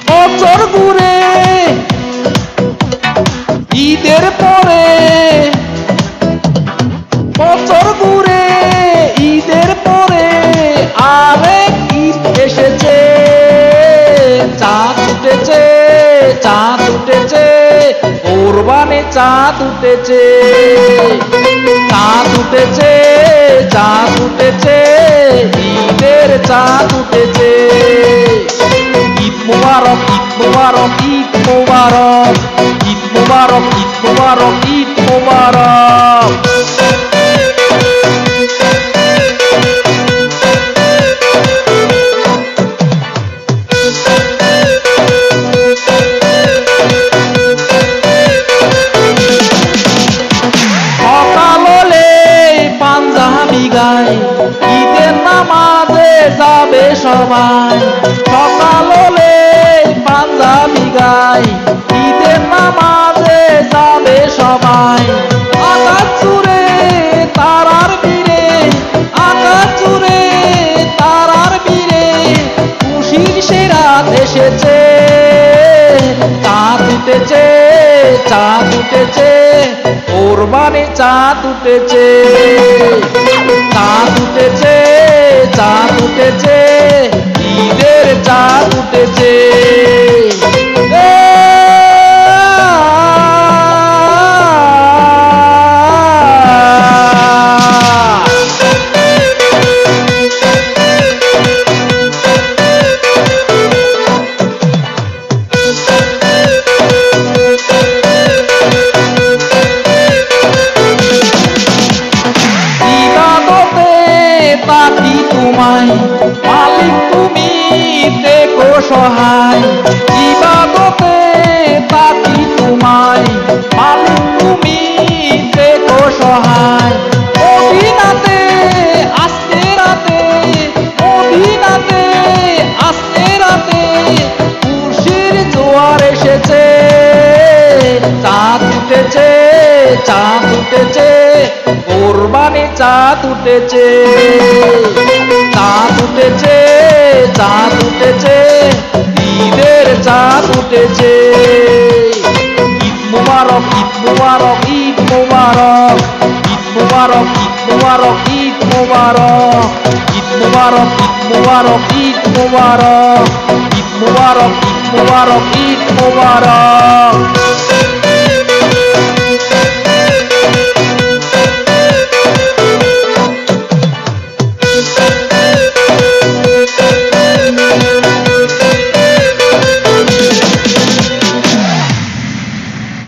বছর ঘুরে ঈদের পরে, বছর ঘুরে ঈদের পরে আরেক ঈদ এসেছে। চাঁদ উঠেছে, চাঁদ উঠেছে, কোরবানি চাঁদ উঠেছে। চাঁদ উঠেছে, চাঁদ উঠেছে, ঈদের চাঁদ উঠেছে। ঈদ মুবারক, ঈদ মুবারক, ঈদ মুবারক, ঈদ মুবারক, ঈদ মুবারক, ঈদ মুবারক। সকাল হলে পাঞ্জাবি গায়, ঈদের নামাজে যাবে সবাই। সকাল হলে পাঞ্জাবি গায়, ঈদের নামাজে যাবে সবাই। আকাশ জুড়ে তারার বীরে, আকাশ জুড়ে তারার বীরে খুশির সে রাত এসেছে। চাঁদ উঠেছে, চাঁদ উঠেছে, কোরবানি চাঁদ উঠেছে। চাঁদ উঠেছে, চাঁদ উঠেছে, ঈদের চাঁদ উঠেছে। তাকি তোমায় মালিক তুমি দেখো সহায়। ইবাদতে তাকি তোমায় মালিক তুমি দেখো সহায়। মদিনাতে আজকে রাতে, মদিনাতে আজকে রাতে খুশির জোয়ার এসেছে। চাঁদ উঠেছে, চাঁদ উঠেছে, কোরবানি চাঁদ উঠেছে। চাঁদ উঠেছে, চাঁদ উঠেছে, ঈদের চাঁদ উঠেছে। ঈদ মুবারক, ঈদ মুবারক, ঈদ মুবারক, ঈদ মুবারক, ঈদ মুবারক, ঈদ মুবারক, ঈদ মুবারক, ঈদ মুবারক, ঈদ মুবারক, ঈদ মুবারক, ঈদ মুবারক, ঈদ মুবারক।